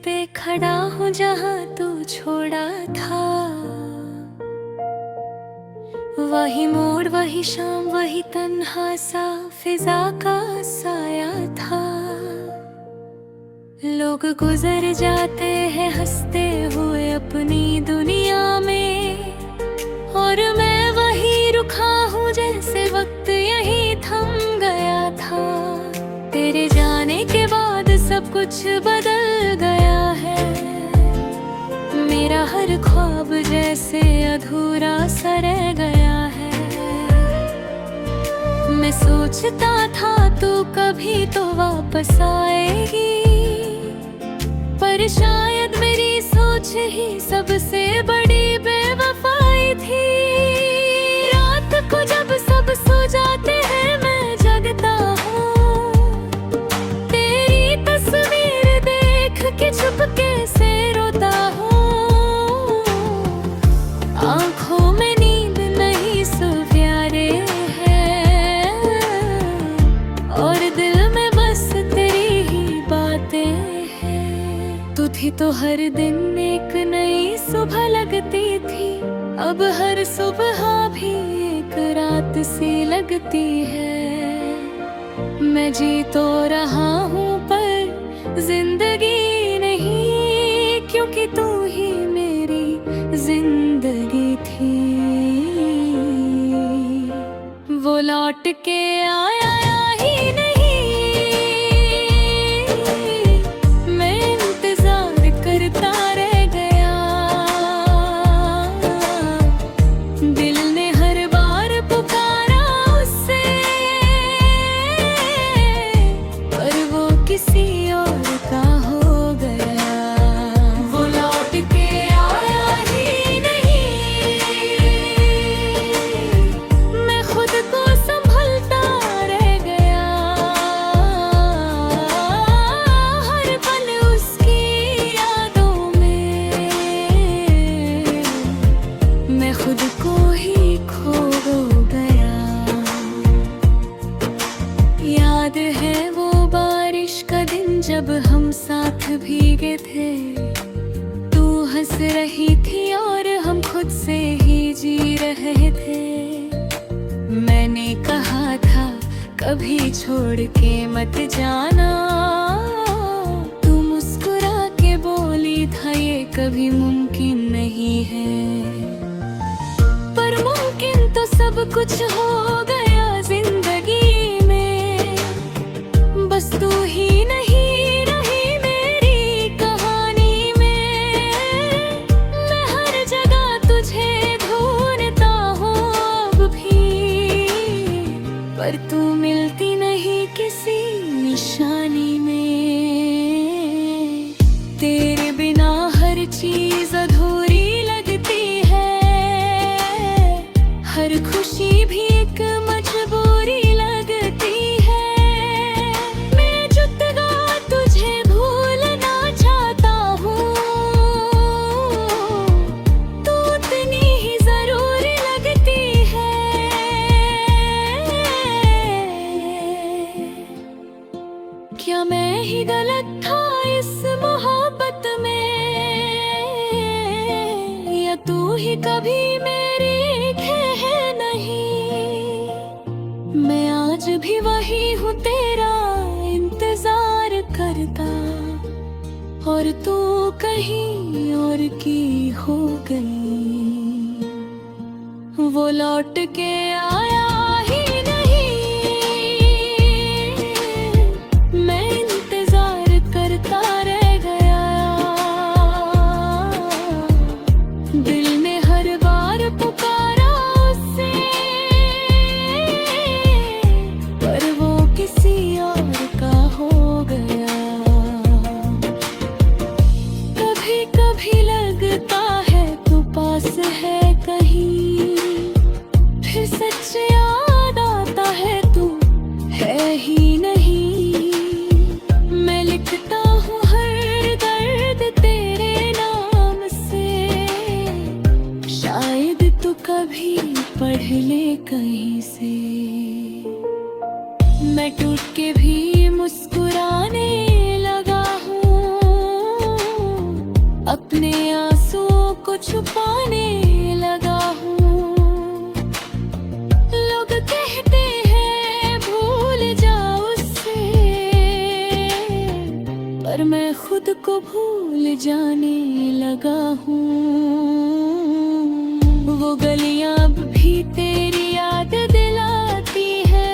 पे खड़ा हूँ जहाँ तू छोड़ा था। वही मोड़, वही शाम, वही तन्हा सा फिजा का साया था। लोग गुजर जाते हैं हंसते हुए अपनी दुनिया में, और मैं वही रुका हूँ जैसे वक्त यही थम गया था। तेरे जाने के बाद सब कुछ बदल गया है। मेरा हर ख्वाब जैसे अधूरा सा रह गया है। मैं सोचता था तू कभी तो वापस आएगी, पर शायद मेरी सोच ही सबसे बड़ी बेवफाई थी। रात को जब सब सो जाते हैं मैं जगता हूँ, तेरी तस्वीर देख के चुपके से रोता हूँ। आँखों में नींद नहीं सवेरे है, और दिल में बस तेरी ही बातें हैं। तू थी तो हर दिन एक नई सुबह लगती थी, अब हर सुबह भी एक रात सी लगती है। मैं जी तो रहा हूँ पर जिंदगी नहीं, क्योंकि तू ही मेरी जिंदगी थी। वो लौट के आया ही नहीं, मैं इंतजार करता रह गया। दिल ने हर बार पुकारा उससे, पर वो किसी और का हो गया। वो लौट के आया ही नहीं, मैं खुद को संभलता रह गया। हर पल उसकी यादों में मैं खुद को ही खो गया। याद है वो बारिश का दिन जब हम साथ भीगे थे। तू हंस रही थी और हम खुद से ही जी रहे थे। मैंने कहा था कभी छोड़ के मत जाना, तू मुस्कुरा के बोली था ये कभी मुमकिन नहीं है। पर मुमकिन तो सब कुछ हो गया जिंदगी में, बस तू ही नहीं रही मेरी कहानी में। मैं हर जगह तुझे ढूंढता हूँ अब भी, पर तू मिलती नहीं किसी निशानी में। तेरे बिना हर चीज अधूरी लगती है, हर खुशी भी एक मजबूरी लगती है। मैं जुतगा तुझे भूलना चाहता हूँ, तू उतनी ही जरूरी लगती है। क्या मैं ही गलत था इस मोहब्बत में, या तू ही कभी मेरी है नहीं। मैं आज भी वही हूँ तेरा इंतजार करता, और तू कहीं और की हो गई। वो लौट के आया ही नहीं, मैं इंतजार करता रह गया। दिल ने हर बार पुकारा उससे, पर वो किसी और का हो गया। कभी कभी लगता है तू पास है कहीं, फिर सच याद आता है तू है ही नहीं। मैं लिखता हूँ हर दर्द तेरे नाम से, शायद तू कभी पढ़ ले कहीं से। मैं टूट के भी मुस्कुराने लगा हूँ, अपने आंसुओं को छुपाने लगा हूँ। लोग कहते हैं भूल जाओ उससे, पर मैं खुद को भूल जाने लगा हूँ। वो गलियां अब भी तेरी याद दिलाती है,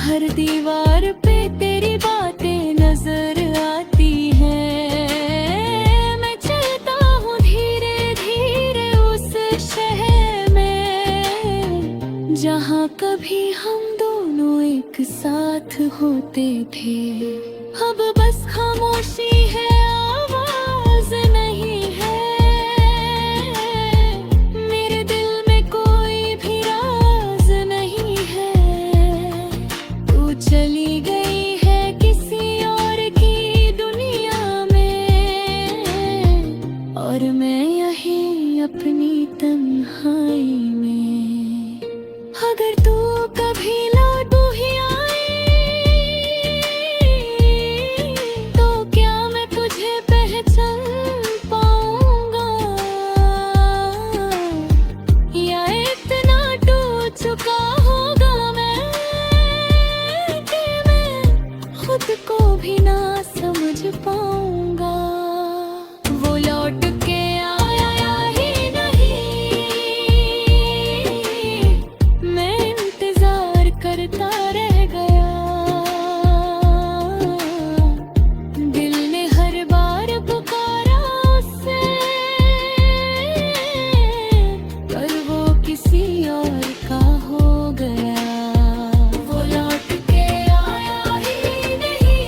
हर दीवार पे तेरी बातें नजर आती हैं। मैं चलता हूँ धीरे धीरे उस शहर में, जहाँ कभी हम दोनों एक साथ होते थे। अब बस खामोशी है, आवाज नहीं है, मेरे दिल में कोई भी राज नहीं है। तू चली गई है किसी और की दुनिया में, और मैं यहीं अपनी तन्हाई में। अगर तू कभी लौटू ही आए, तो क्या मैं तुझे पहचान पाऊंगा, या इतना टूट चुका होगा मैं कि मैं खुद को भी ना समझ पाऊंगा। वो लौट के आया ही नहीं, मैं इंतजार करता रह गया। दिल ने हर बार पुकारा उससे, पर वो किसी और का हो गया। वो लौट के आया ही नहीं,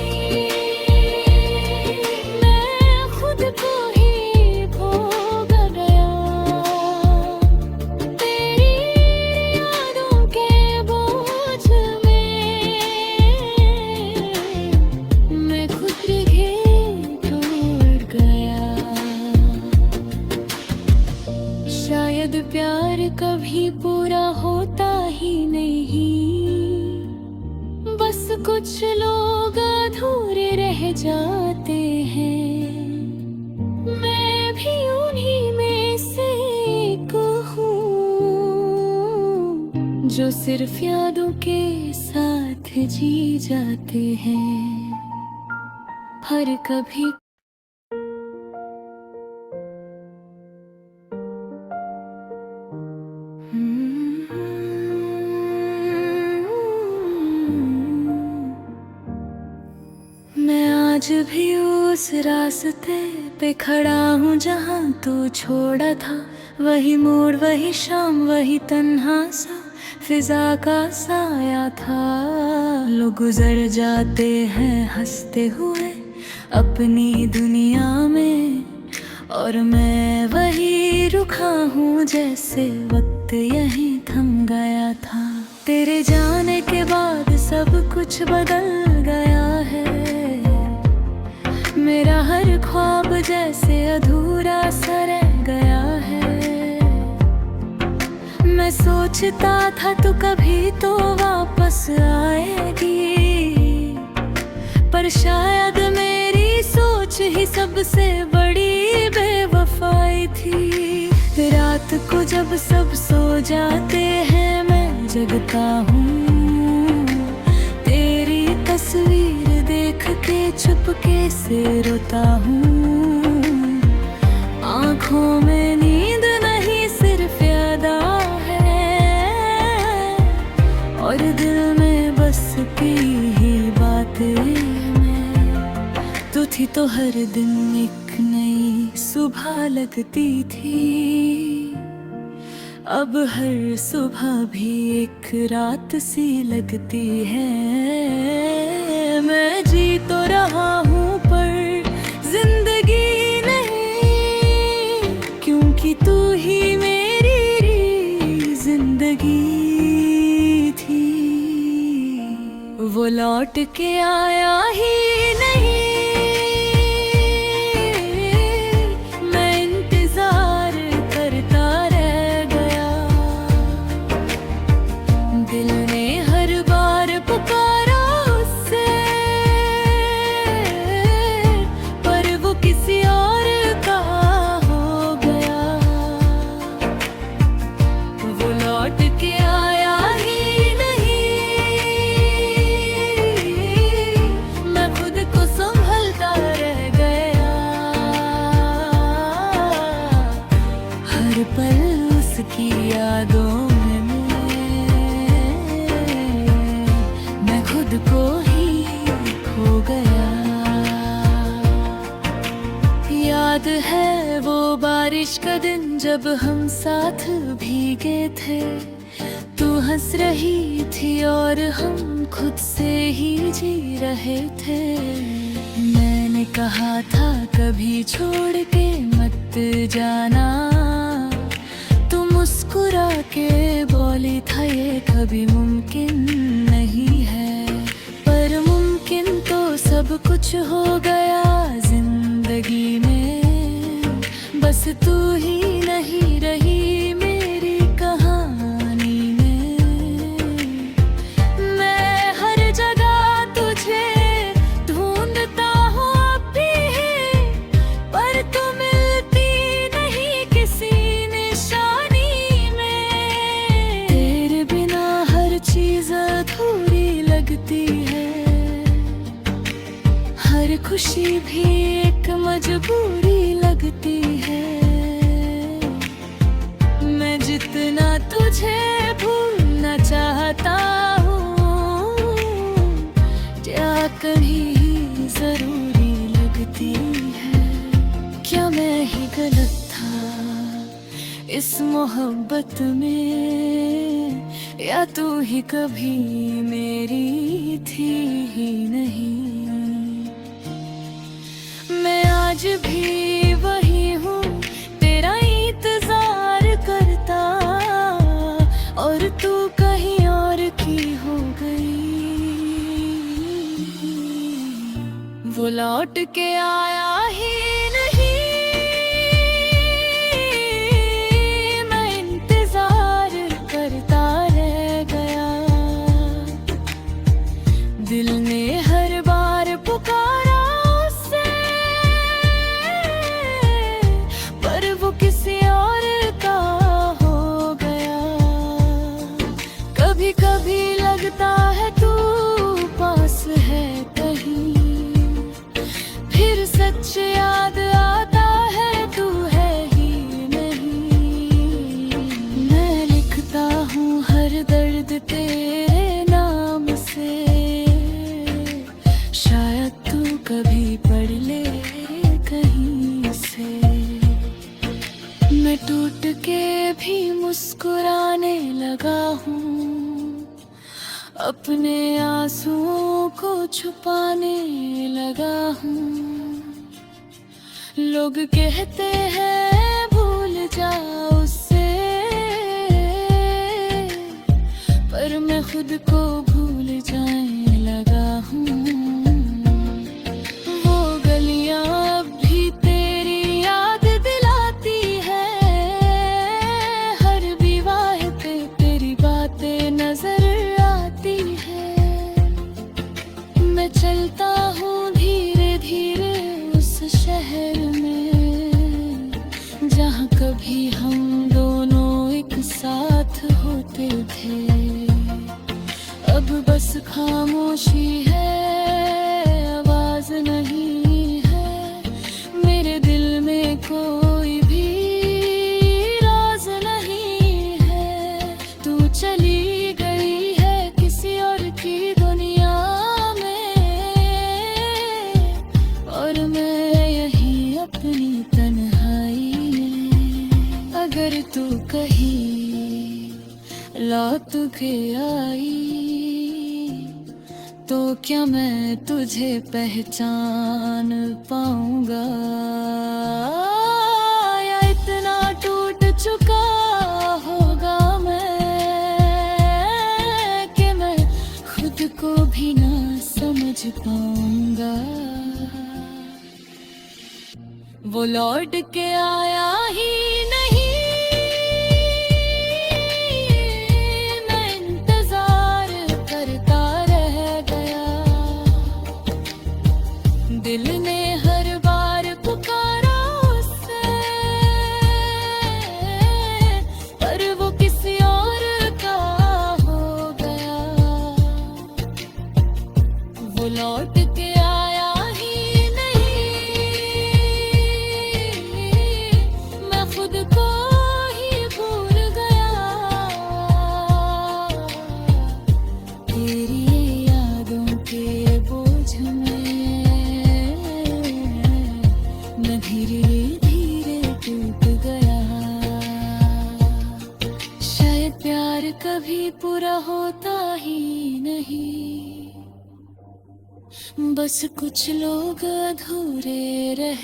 मैं खुद को ही भोग गया। तेरी यादों के बोझ में मैं खुद ही टूट गया। शायद प्यार कभी पूरा होता ही नहीं, बस कुछ लोग अधूरे रह जाते हैं। मैं भी उन्हीं में से एक हूँ, जो सिर्फ यादों के साथ जी जाते हैं। हर कभी मैं आज भी उस रास्ते पे खड़ा हूँ जहाँ तू छोड़ा था। वही मोड़, वही शाम, वही तन्हा सा फिजा का साया था। लोग गुजर जाते हैं हंसते हुए अपनी दुनिया में, और मैं वही रुका हूँ जैसे वक्त यहीं थम गया था। तेरे जाने के बाद सब कुछ बदल गया है, मेरा हर ख्वाब जैसे अधूरा सा रह गया है। मैं सोचता था तू कभी तो वापस आएगी, पर शायद मेरी सोच ही सबसे बड़ी बेवफाई थी। रात को जब सब सो जाते हैं मैं जगता हूँ, तेरी तस्वीर देख के चुपके से रोता हूँ। आँखों में नींद नहीं सिर्फ यादा है, और दिल में बसती ही बातें में। तू थी तो हर दिन एक नई सुबह लगती थी, अब हर सुबह भी एक रात सी लगती है। मैं जी तो रहा हूँ पर जिंदगी नहीं, क्योंकि तू ही मेरी जिंदगी थी। वो लौट के आया ही नहीं, मैं इंतजार करता रह गया। दिल ने हर बार पुकारा उससे, पर वो किसी याद है वो बारिश का दिन जब हम साथ भीगे थे। तू हंस रही थी और हम खुद से ही जी रहे थे। मैंने कहा था कभी छोड़ के मत जाना, तू मुस्कुरा के बोली था ये कभी मुमकिन नहीं है। पर मुमकिन तो सब कुछ हो गया जिंदगी में, बस तू ही नहीं रही मेरी कहानी में। मैं हर जगह तुझे ढूंढता हूँ अब भी, पर तू मिलती नहीं किसी निशानी में। तेरे बिना हर चीज अधूरी लगती है, हर खुशी भी एक मजबूरी लगती है। मैं जितना तुझे भूलना चाहता हूँ, क्या कभी जरूरी लगती है। क्या मैं ही गलत था इस मोहब्बत में, या तू ही कभी मेरी थी ही नहीं। मैं आज भी वही हूँ, तेरा इंतजार करता, और तू कहीं और की हो गई। वो लौट के आया ही नहीं, मैं इंतजार करता रह गया। दिल ने हर बार पुकारा किसी और का हो गया। कभी कभी लगता है तू पास है कहीं, फिर सच याद आता है तू है ही नहीं। मैं लिखता हूँ हर दर्द तेरे नाम से, शायद तू कभी पढ़ ले कहीं से। मैं टूट के भी मुस्कुराने लगा हूँ, अपने आंसुओं को छुपाने लगा हूँ। लोग कहते हैं भूल जाओ उससे, पर मैं खुद को भूल जाने लगा हूँ। चलता हूँ धीरे धीरे उस शहर में, जहाँ कभी हम दोनों एक साथ होते थे। अब बस खामोशी है, आवाज नहीं है, मेरे दिल में कोई भी राज नहीं है। तू चली गई है किसी और की दुनिया, अपनी तन्हाई में। अगर तू कहीं लौट के आई, तो क्या मैं तुझे पहचान पाऊंगा, या इतना टूट चुका होगा मैं कि मैं खुद को भी ना समझ पाऊंगा। वो लौट के आया ही नहीं, मैं इंतजार करता रह गया। दिल ने हर बार पुकारा उससे, पर वो किसी और का हो गया। वो लौट के आया ही नहीं, मैं पूरा होता ही नहीं, बस कुछ लोग अधूरे रह